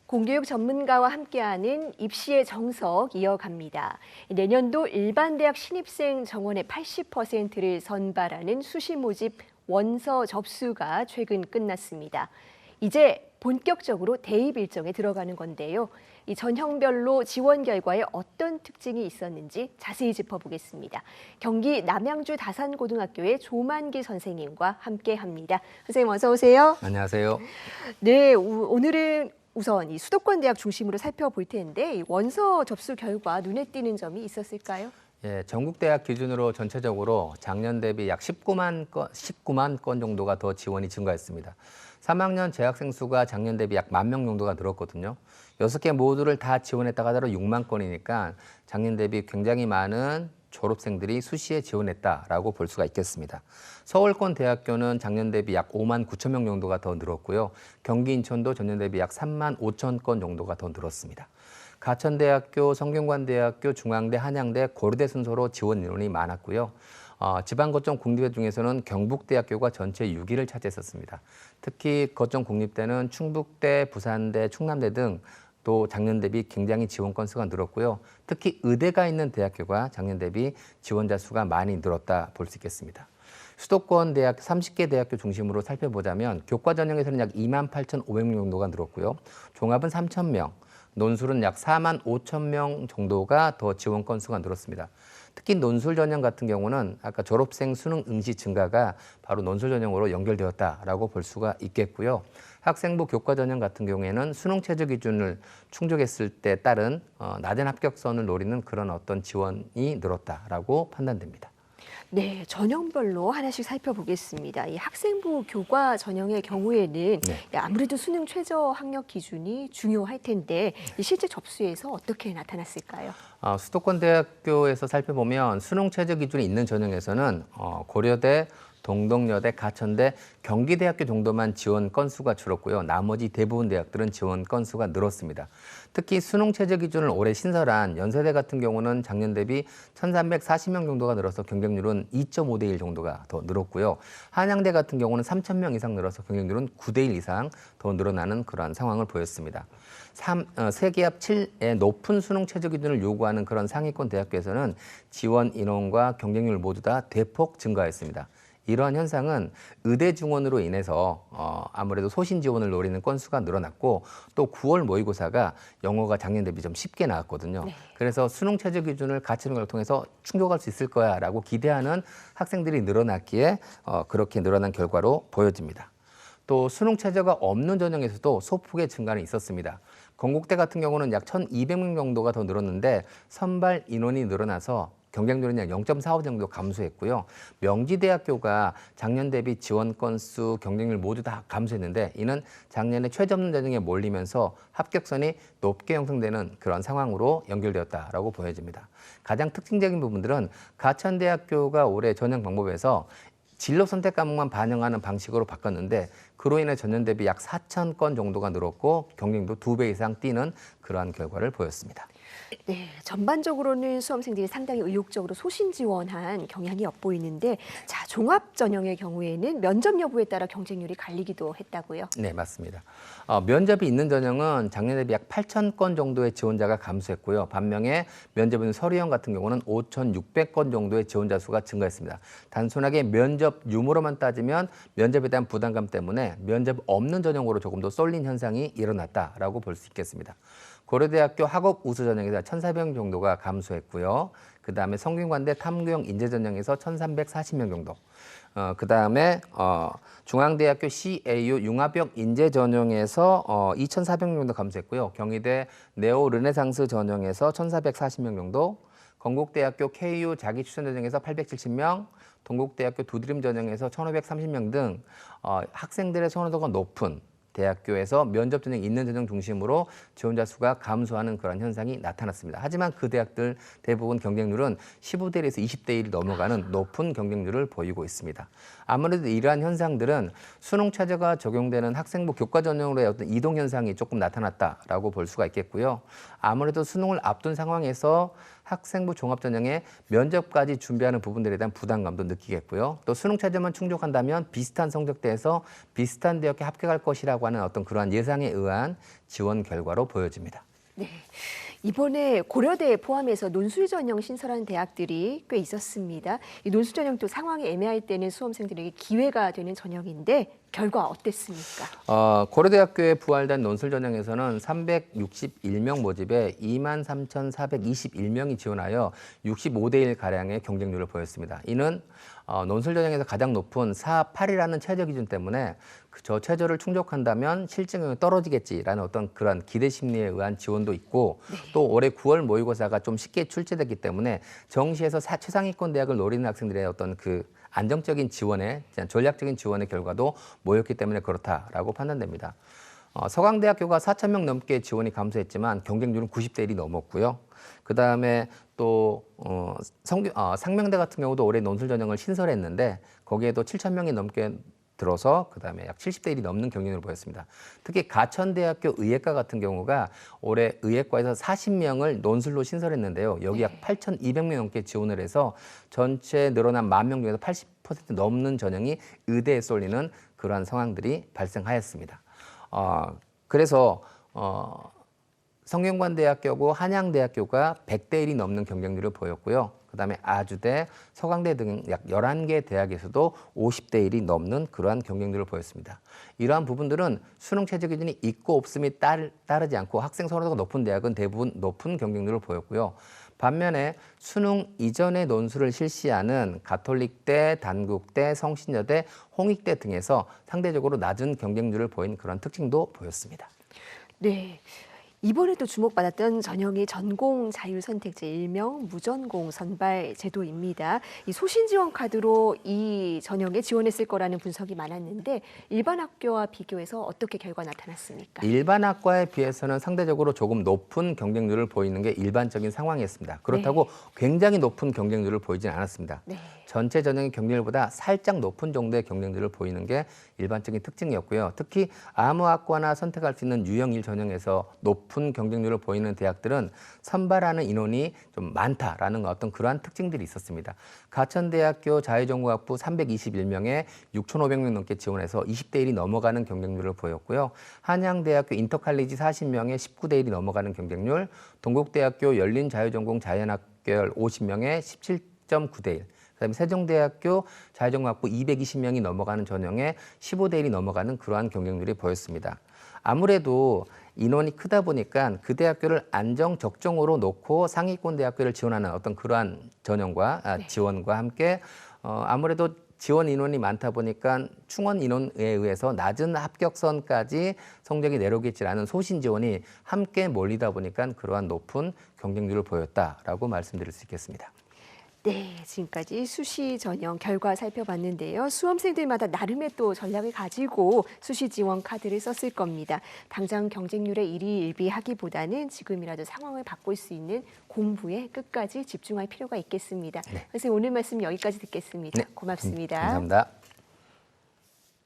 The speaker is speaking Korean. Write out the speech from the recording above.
공교육 전문가와 함께하는 입시의 정석 이어갑니다. 내년도 일반 대학 신입생 정원의 80%를 선발하는 수시 모집 원서 접수가 최근 끝났습니다. 이제 본격적으로 대입 일정에 들어가는 건데요. 이 전형별로 지원 결과에 어떤 특징이 있었는지 자세히 짚어보겠습니다. 경기 남양주 다산고등학교의 조만기 선생님과 함께합니다. 선생님 어서 오세요. 안녕하세요. 네, 오늘은 우선 이 수도권 대학 중심으로 살펴볼 텐데 이 원서 접수 결과 눈에 띄는 점이 있었을까요? 예, 전국 대학 기준으로 전체적으로 작년 대비 약 19만 건 정도가 더 지원이 증가했습니다. 3학년 재학생 수가 작년 대비 약 10,000명 정도가 늘었거든요. 6개 모두를 다 지원했다가 하더라도 6만 건이니까 작년 대비 굉장히 많은 졸업생들이 수시에 지원했다라고 볼 수가 있겠습니다. 서울권 대학교는 작년 대비 약 5만 9천 명 정도가 더 늘었고요. 경기 인천도 전년 대비 약 3만 5천 건 정도가 더 늘었습니다. 가천대학교, 성균관대학교, 중앙대, 한양대, 고려대 순서로 지원 인원이 많았고요. 지방 거점 국립대 중에서는 경북대학교가 전체 6위를 차지했었습니다. 특히 거점 국립대는 충북대, 부산대, 충남대 등 또 작년 대비 굉장히 지원 건수가 늘었고요. 특히 의대가 있는 대학교가 작년 대비 지원자 수가 많이 늘었다 볼 수 있겠습니다. 수도권 대학 30개 대학교 중심으로 살펴보자면 교과 전형에서는 약 28,500명 정도가 늘었고요. 종합은 3,000명, 논술은 약 4만 5천 명 정도가 더 지원 건수가 늘었습니다. 특히 논술 전형 같은 경우는 아까 졸업생 수능 응시 증가가 바로 논술 전형으로 연결되었다라고 볼 수가 있겠고요. 학생부 교과 전형 같은 경우에는 수능 최저 기준을 충족했을 때 따른 낮은 합격선을 노리는 그런 어떤 지원이 늘었다라고 판단됩니다. 네, 전형별로 하나씩 살펴보겠습니다. 이 학생부 교과 전형의 경우에는 아무래도 수능 최저 학력 기준이 중요할 텐데 이 실제 접수에서 어떻게 나타났을까요? 수도권 대학교에서 살펴보면 수능 최저 기준이 있는 전형에서는 고려대, 동덕여대, 가천대, 경기대학교 정도만 지원 건수가 줄었고요. 나머지 대부분 대학들은 지원 건수가 늘었습니다. 특히 수능 최저 기준을 올해 신설한 연세대 같은 경우는 작년 대비 1,340명 정도가 늘어서 경쟁률은 2.5대 1 정도가 더 늘었고요. 한양대 같은 경우는 3,000명 이상 늘어서 경쟁률은 9대 1 이상 더 늘어나는 그러한 상황을 보였습니다. 세계합 7의 높은 수능 최저 기준을 요구하는 그런 상위권 대학교에서는 지원 인원과 경쟁률 모두 다 대폭 증가했습니다. 이러한 현상은 의대 중원으로 인해서 아무래도 소신 지원을 노리는 건수가 늘어났고 또 9월 모의고사가 영어가 작년 대비 좀 쉽게 나왔거든요. 네. 그래서 수능 최저 기준을 같이 능력을 통해서 충족할 수 있을 거야라고 기대하는 학생들이 늘어났기에 그렇게 늘어난 결과로 보여집니다. 또 수능 최저가 없는 전형에서도 소폭의 증가는 있었습니다. 건국대 같은 경우는 약 1,200명 정도가 더 늘었는데 선발 인원이 늘어나서 경쟁률은 약 0.45 정도 감소했고요. 명지대학교가 작년 대비 지원 건수, 경쟁률 모두 다 감소했는데 이는 작년에 최저 없는 전형에 몰리면서 합격선이 높게 형성되는 그런 상황으로 연결되었다라고 보여집니다. 가장 특징적인 부분들은 가천대학교가 올해 전형 방법에서 진로 선택 과목만 반영하는 방식으로 바꿨는데 그로 인해 전년 대비 약 4,000건 정도가 늘었고 경쟁도 2배 이상 뛰는 그러한 결과를 보였습니다. 네, 전반적으로는 수험생들이 상당히 의욕적으로 소신 지원한 경향이 엿보이는데 자, 종합 전형의 경우에는 면접 여부에 따라 경쟁률이 갈리기도 했다고요? 네, 맞습니다. 면접이 있는 전형은 작년 대비 약 8,000건 정도의 지원자가 감소했고요. 반면에 면접 있는 서류형 같은 경우는 5,600건 정도의 지원자 수가 증가했습니다. 단순하게 면접 유무로만 따지면 면접에 대한 부담감 때문에 면접 없는 전형으로 조금 더 쏠린 현상이 일어났다라고 볼 수 있겠습니다. 고려대학교 학업 우수 전형에서 1,400명 정도가 감소했고요. 그다음에 성균관대 탐구형 인재 전형에서 1,340명 정도. 그다음에 중앙대학교 CAU 융합형 인재 전형에서 2,400명 정도 감소했고요. 경희대 네오 르네상스 전형에서 1,440명 정도. 건국대학교 KU 자기 추천 전형에서 870명, 동국대학교 두드림 전형에서 1,530명 등 학생들의 선호도가 높은 대학교에서 면접 전형이 있는 전형 중심으로 지원자 수가 감소하는 그런 현상이 나타났습니다. 하지만 그 대학들 대부분 경쟁률은 15대 1에서 20대 1이 넘어가는 높은 경쟁률을 보이고 있습니다. 아무래도 이러한 현상들은 수능 최저가 적용되는 학생부 교과 전형으로의 어떤 이동 현상이 조금 나타났다라고 볼 수가 있겠고요. 아무래도 수능을 앞둔 상황에서 학생부 종합전형에 면접까지 준비하는 부분들에 대한 부담감도 느끼겠고요. 또 수능 최저만 충족한다면 비슷한 성적대에서 비슷한 대학에 합격할 것이라고 하는 어떤 그러한 예상에 의한 지원 결과로 보여집니다. 네. 이번에 고려대 포함해서 논술 전형 신설한 대학들이 꽤 있었습니다. 이 논술 전형도 상황이 애매할 때는 수험생들에게 기회가 되는 전형인데 결과 어땠습니까? 고려대학교에 부활된 논술 전형에서는 361명 모집에 23,421명이 지원하여 65대 1 가량의 경쟁률을 보였습니다. 이는 논술 전형에서 가장 높은 4.8이라는 최저 기준 때문에 저 최저를 충족한다면 실증률이 떨어지겠지라는 어떤 그런 기대 심리에 의한 지원도 있고 또 올해 9월 모의고사가 좀 쉽게 출제됐기 때문에 정시에서 최상위권 대학을 노리는 학생들의 어떤 그 안정적인 지원의 전략적인 지원의 결과도 모였기 때문에 그렇다라고 판단됩니다. 서강대학교가 4,000명 넘게 지원이 감소했지만 경쟁률은 90대 1이 넘었고요. 그다음에 또 상명대 같은 경우도 올해 논술 전형을 신설했는데 거기에도 7,000명이 넘게 들어서 그다음에 약 70대 1이 넘는 경쟁률을 보였습니다. 특히 가천대학교 의예과 같은 경우가 올해 의예과에서 40명을 논술로 신설했는데요. 여기 약 8,200명 넘게 지원을 해서 전체 늘어난 10,000명 중에서 80% 넘는 전형이 의대에 쏠리는 그러한 상황들이 발생하였습니다. 그래서 성균관대학교고 한양대학교가 100대 1이 넘는 경쟁률을 보였고요. 그다음에 아주대, 서강대 등 약 11개 대학에서도 50대 1이 넘는 그러한 경쟁률을 보였습니다. 이러한 부분들은 수능 최저 기준이 있고 없음이 따르지 않고 학생 선호도가 높은 대학은 대부분 높은 경쟁률을 보였고요. 반면에 수능 이전의 논술을 실시하는 가톨릭대, 단국대, 성신여대, 홍익대 등에서 상대적으로 낮은 경쟁률을 보인 그런 특징도 보였습니다. 네. 이번에 또 주목받았던 전형이 전공 자유선택제 일명 무전공 선발 제도입니다. 이 소신 지원 카드로 이 전형에 지원했을 거라는 분석이 많았는데 일반 학교와 비교해서 어떻게 결과 나타났습니까? 일반 학과에 비해서는 상대적으로 조금 높은 경쟁률을 보이는 게 일반적인 상황이었습니다. 그렇다고 굉장히 높은 경쟁률을 보이진 않았습니다. 네. 전체 전형의 경쟁률보다 살짝 높은 정도의 경쟁률을 보이는 게 일반적인 특징이었고요. 특히 아무 학과나 선택할 수 있는 유형 1 전형에서 높은 경쟁률을 보이는 대학들은 선발하는 인원이 좀 많다라는 어떤 그러한 특징들이 있었습니다. 가천대학교 자유전공학부 321명에 6,500명 넘게 지원해서 20대 1이 넘어가는 경쟁률을 보였고요. 한양대학교 인터칼리지 40명에 19대 1이 넘어가는 경쟁률, 동국대학교 열린자유전공 자연학결 50명에 17.9대 1, 그다음에 세종대학교 자유전공학부 220명이 넘어가는 전형에 15대 1이 넘어가는 그러한 경쟁률이 보였습니다. 아무래도 인원이 크다 보니까 그 대학교를 안정 적정으로 놓고 상위권 대학교를 지원하는 어떤 그러한 전형과 지원과 함께 아무래도 지원 인원이 많다 보니까 충원 인원에 의해서 낮은 합격선까지 성적이 내려오겠지라는 소신 지원이 함께 몰리다 보니까 그러한 높은 경쟁률을 보였다라고 말씀드릴 수 있겠습니다. 네, 지금까지 수시 전형 결과 살펴봤는데요. 수험생들마다 나름의 또 전략을 가지고 수시 지원 카드를 썼을 겁니다. 당장 경쟁률에 일희일비하기보다는 지금이라도 상황을 바꿀 수 있는 공부에 끝까지 집중할 필요가 있겠습니다. 선생님 오늘 말씀 여기까지 듣겠습니다. 네, 고맙습니다. 감사합니다.